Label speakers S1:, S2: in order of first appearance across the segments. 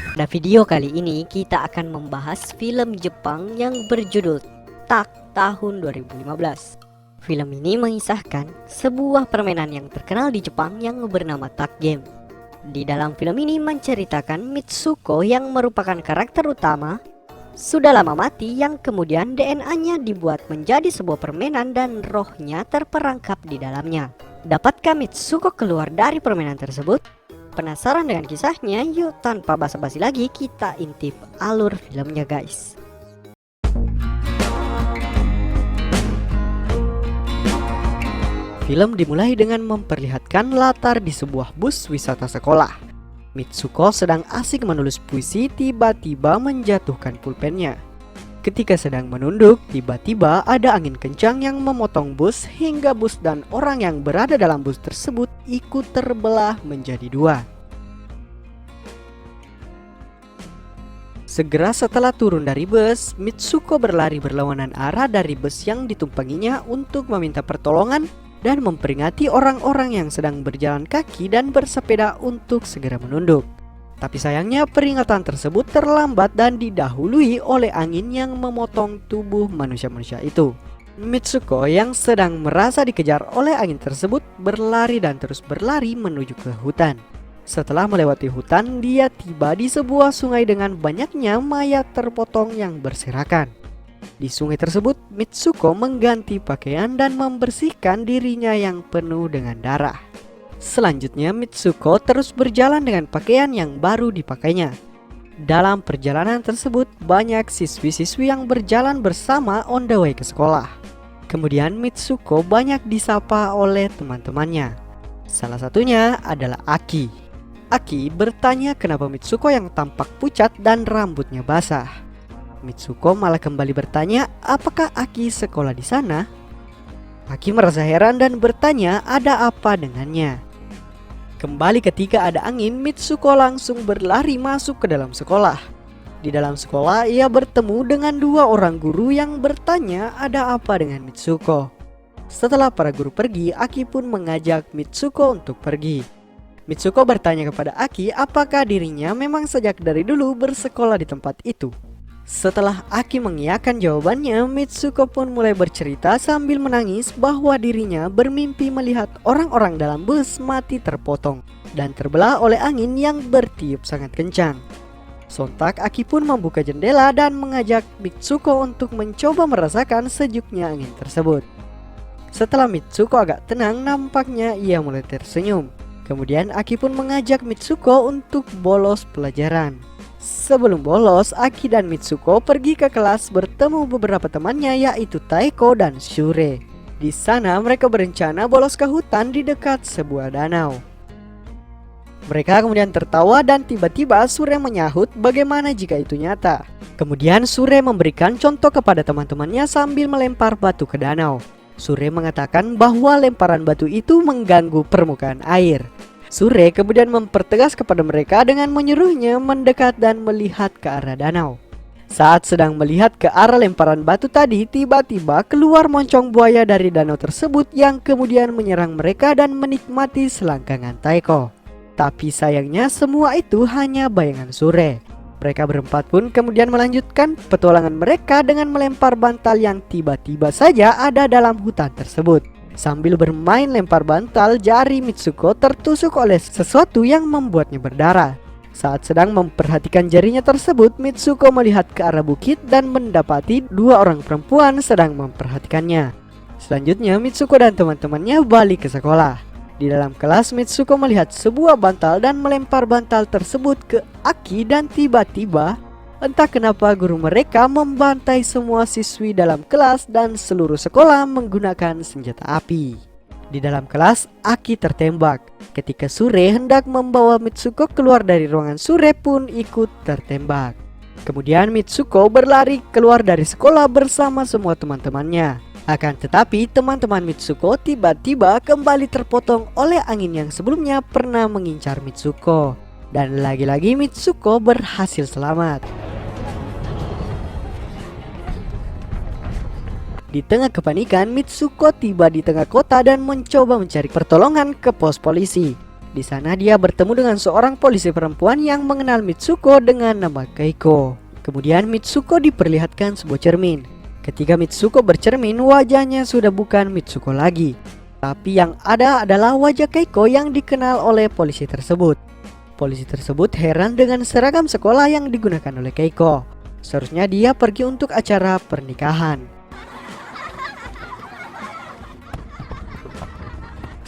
S1: Pada video kali ini kita akan membahas film Jepang yang berjudul Tak tahun 2015. Film ini mengisahkan sebuah permainan yang terkenal di Jepang yang bernama Tak Game. Di dalam film ini menceritakan Mitsuko yang merupakan karakter utama sudah lama mati yang kemudian DNA-nya dibuat menjadi sebuah permainan dan rohnya terperangkap di dalamnya. Dapatkah Mitsuko keluar dari permainan tersebut? Penasaran dengan kisahnya? Yuk tanpa basa-basi lagi kita intip alur filmnya guys. Film dimulai dengan memperlihatkan latar di sebuah bus wisata sekolah. Mitsuko sedang asik menulis puisi, tiba-tiba menjatuhkan pulpennya. Ketika sedang menunduk, tiba-tiba ada angin kencang yang memotong bus hingga bus dan orang yang berada dalam bus tersebut ikut terbelah menjadi dua. Segera setelah turun dari bus, Mitsuko berlari berlawanan arah dari bus yang ditumpanginya untuk meminta pertolongan dan memperingati orang-orang yang sedang berjalan kaki dan bersepeda untuk segera menunduk. Tapi sayangnya peringatan tersebut terlambat dan didahului oleh angin yang memotong tubuh manusia-manusia itu. Mitsuko yang sedang merasa dikejar oleh angin tersebut berlari dan terus berlari menuju ke hutan. Setelah melewati hutan, dia tiba di sebuah sungai dengan banyaknya mayat terpotong yang berserakan. Di sungai tersebut, Mitsuko mengganti pakaian dan membersihkan dirinya yang penuh dengan darah. Selanjutnya, Mitsuko terus berjalan dengan pakaian yang baru dipakainya. Dalam perjalanan tersebut, banyak siswi-siswi yang berjalan bersama on the way ke sekolah. Kemudian Mitsuko banyak disapa oleh teman-temannya. Salah satunya adalah Aki. Aki bertanya kenapa Mitsuko yang tampak pucat dan rambutnya basah. Mitsuko malah kembali bertanya apakah Aki sekolah di sana. Aki merasa heran dan bertanya ada apa dengannya. Kembali ketika ada angin, Mitsuko langsung berlari masuk ke dalam sekolah. Di dalam sekolah ia bertemu dengan dua orang guru yang bertanya ada apa dengan Mitsuko. Setelah para guru pergi, Aki pun mengajak Mitsuko untuk pergi. Mitsuko bertanya kepada Aki apakah dirinya memang sejak dari dulu bersekolah di tempat itu. Setelah Aki mengiyakan jawabannya, Mitsuko pun mulai bercerita sambil menangis bahwa dirinya bermimpi melihat orang-orang dalam bus mati terpotong dan terbelah oleh angin yang bertiup sangat kencang. Sontak Aki pun membuka jendela dan mengajak Mitsuko untuk mencoba merasakan sejuknya angin tersebut. Setelah Mitsuko agak tenang, nampaknya ia mulai tersenyum. Kemudian Aki pun mengajak Mitsuko untuk bolos pelajaran. Sebelum bolos, Aki dan Mitsuko pergi ke kelas bertemu beberapa temannya yaitu Taeko dan Shure. Di sana mereka berencana bolos ke hutan di dekat sebuah danau. Mereka kemudian tertawa dan tiba-tiba Shure menyahut bagaimana jika itu nyata. Kemudian Shure memberikan contoh kepada teman-temannya sambil melempar batu ke danau. Shure mengatakan bahwa lemparan batu itu mengganggu permukaan air. Shure kemudian mempertegas kepada mereka dengan menyuruhnya mendekat dan melihat ke arah danau. Saat sedang melihat ke arah lemparan batu tadi, tiba-tiba keluar moncong buaya dari danau tersebut yang kemudian menyerang mereka dan menikmati selangkangan Taeko. Tapi sayangnya semua itu hanya bayangan Shure. Mereka berempat pun kemudian melanjutkan petualangan mereka dengan melempar bantal yang tiba-tiba saja ada dalam hutan tersebut. Sambil bermain lempar bantal, jari Mitsuko tertusuk oleh sesuatu yang membuatnya berdarah. Saat sedang memperhatikan jarinya tersebut, Mitsuko melihat ke arah bukit dan mendapati dua orang perempuan sedang memperhatikannya. Selanjutnya Mitsuko dan teman-temannya balik ke sekolah. Di dalam kelas, Mitsuko melihat sebuah bantal dan melempar bantal tersebut ke Aki dan tiba-tiba entah kenapa guru mereka membantai semua siswi dalam kelas dan seluruh sekolah menggunakan senjata api. Di dalam kelas, Aki tertembak. Ketika Shure hendak membawa Mitsuko keluar dari ruangan, Shure pun ikut tertembak. Kemudian Mitsuko berlari keluar dari sekolah bersama semua teman-temannya. Akan tetapi teman-teman Mitsuko tiba-tiba kembali terpotong oleh angin yang sebelumnya pernah mengincar Mitsuko. Dan lagi-lagi Mitsuko berhasil selamat. Di tengah kepanikan, Mitsuko tiba di tengah kota dan mencoba mencari pertolongan ke pos polisi. Di sana dia bertemu dengan seorang polisi perempuan yang mengenal Mitsuko dengan nama Keiko. Kemudian Mitsuko diperlihatkan sebuah cermin. Ketika Mitsuko bercermin, wajahnya sudah bukan Mitsuko lagi, tapi yang ada adalah wajah Keiko yang dikenal oleh polisi tersebut. Polisi tersebut heran dengan seragam sekolah yang digunakan oleh Keiko. Seharusnya dia pergi untuk acara pernikahan.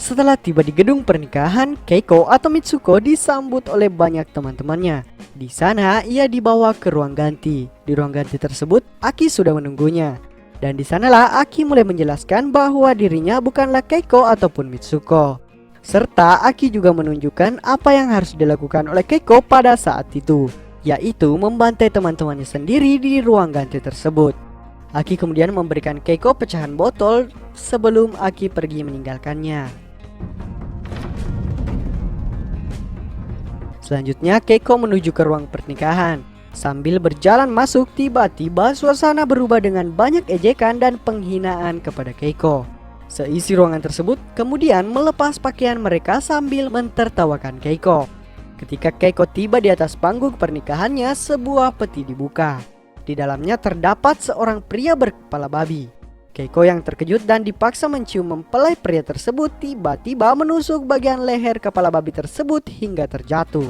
S1: Setelah tiba di gedung pernikahan, Keiko atau Mitsuko disambut oleh banyak teman-temannya. Di sana ia dibawa ke ruang ganti. Di ruang ganti tersebut, Aki sudah menunggunya. Dan di sanalah Aki mulai menjelaskan bahwa dirinya bukanlah Keiko ataupun Mitsuko. Serta Aki juga menunjukkan apa yang harus dilakukan oleh Keiko pada saat itu, yaitu membantai teman-temannya sendiri di ruang ganti tersebut. Aki kemudian memberikan Keiko pecahan botol sebelum Aki pergi meninggalkannya. Selanjutnya Keiko menuju ke ruang pernikahan. Sambil berjalan masuk, tiba-tiba suasana berubah dengan banyak ejekan dan penghinaan kepada Keiko. Seisi ruangan tersebut kemudian melepas pakaian mereka sambil mentertawakan Keiko. Ketika Keiko tiba di atas panggung pernikahannya, sebuah peti dibuka. Di dalamnya terdapat seorang pria berkepala babi. Keiko yang terkejut dan dipaksa mencium mempelai pria tersebut tiba-tiba menusuk bagian leher kepala babi tersebut hingga terjatuh.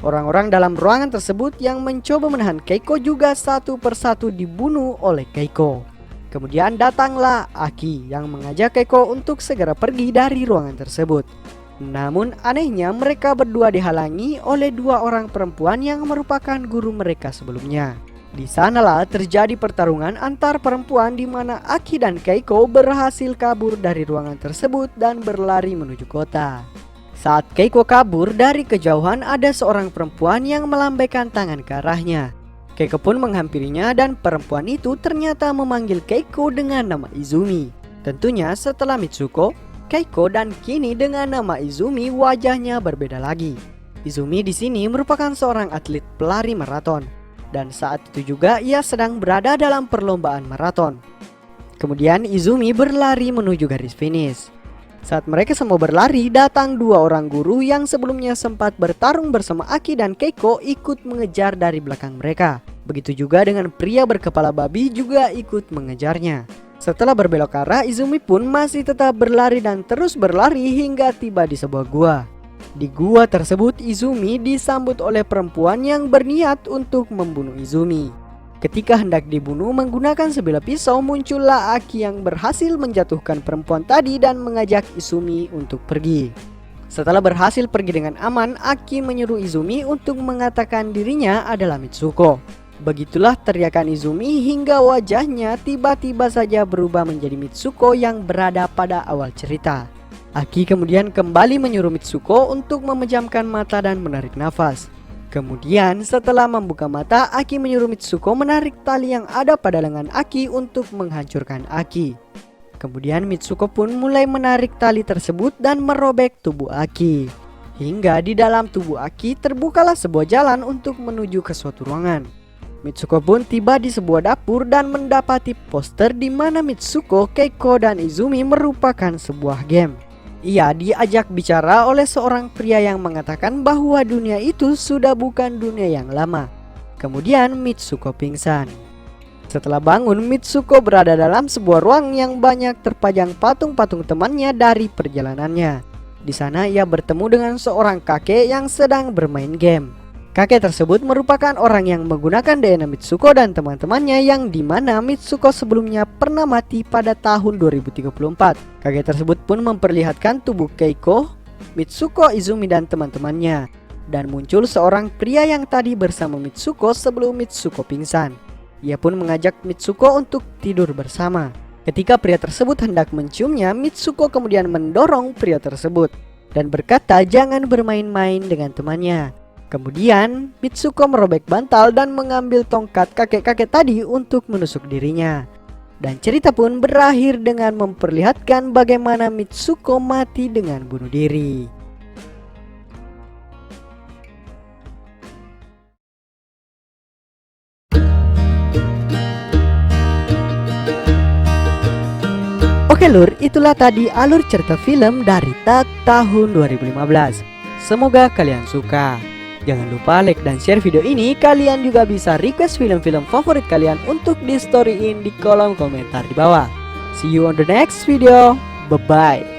S1: Orang-orang dalam ruangan tersebut yang mencoba menahan Keiko juga satu persatu dibunuh oleh Keiko. Kemudian datanglah Aki yang mengajak Keiko untuk segera pergi dari ruangan tersebut. Namun anehnya mereka berdua dihalangi oleh dua orang perempuan yang merupakan guru mereka sebelumnya. Di sanalah terjadi pertarungan antar perempuan di mana Aki dan Keiko berhasil kabur dari ruangan tersebut dan berlari menuju kota. Saat Keiko kabur, dari kejauhan ada seorang perempuan yang melambaikan tangan ke arahnya. Keiko pun menghampirinya dan perempuan itu ternyata memanggil Keiko dengan nama Izumi. Tentunya setelah Mitsuko, Keiko dan kini dengan nama Izumi wajahnya berbeda lagi. Izumi di sini merupakan seorang atlet pelari maraton. Dan saat itu juga ia sedang berada dalam perlombaan maraton. Kemudian Izumi berlari menuju garis finish. Saat mereka semua berlari, datang dua orang guru yang sebelumnya sempat bertarung bersama Aki dan Keiko ikut mengejar dari belakang mereka. Begitu juga dengan pria berkepala babi juga ikut mengejarnya. Setelah berbelok arah, Izumi pun masih tetap berlari dan terus berlari hingga tiba di sebuah gua. Di gua tersebut Izumi disambut oleh perempuan yang berniat untuk membunuh Izumi. Ketika hendak dibunuh menggunakan sebilah pisau, muncullah Aki yang berhasil menjatuhkan perempuan tadi dan mengajak Izumi untuk pergi. Setelah berhasil pergi dengan aman, Aki menyuruh Izumi untuk mengatakan dirinya adalah Mitsuko. Begitulah teriakan Izumi hingga wajahnya tiba-tiba saja berubah menjadi Mitsuko yang berada pada awal cerita. Aki kemudian kembali menyuruh Mitsuko untuk memejamkan mata dan menarik nafas. Kemudian setelah membuka mata, Aki menyuruh Mitsuko menarik tali yang ada pada lengan Aki untuk menghancurkan Aki. Kemudian Mitsuko pun mulai menarik tali tersebut dan merobek tubuh Aki. Hingga di dalam tubuh Aki terbukalah sebuah jalan untuk menuju ke suatu ruangan. Mitsuko pun tiba di sebuah dapur dan mendapati poster di mana Mitsuko, Keiko, dan Izumi merupakan sebuah game. Ia diajak bicara oleh seorang pria yang mengatakan bahwa dunia itu sudah bukan dunia yang lama. Kemudian Mitsuko pingsan. Setelah bangun, Mitsuko berada dalam sebuah ruang yang banyak terpajang patung-patung temannya dari perjalanannya. Di sana ia bertemu dengan seorang kakek yang sedang bermain game. Kakek tersebut merupakan orang yang menggunakan DNA Mitsuko dan teman-temannya yang dimana Mitsuko sebelumnya pernah mati pada tahun 2034. Kakek tersebut pun memperlihatkan tubuh Keiko, Mitsuko, Izumi dan teman-temannya. Dan muncul seorang pria yang tadi bersama Mitsuko sebelum Mitsuko pingsan. Ia pun mengajak Mitsuko untuk tidur bersama. Ketika pria tersebut hendak menciumnya, Mitsuko kemudian mendorong pria tersebut dan berkata jangan bermain-main dengan temannya. Kemudian Mitsuko merobek bantal dan mengambil tongkat kakek-kakek tadi untuk menusuk dirinya. Dan cerita pun berakhir dengan memperlihatkan bagaimana Mitsuko mati dengan bunuh diri. Oke lur, itulah tadi alur cerita film dari Tak tahun 2015. Semoga kalian suka. Jangan lupa like dan share video ini. Kalian juga bisa request film-film favorit kalian untuk di storyin di kolom komentar di bawah. See you on the next video. Bye-bye.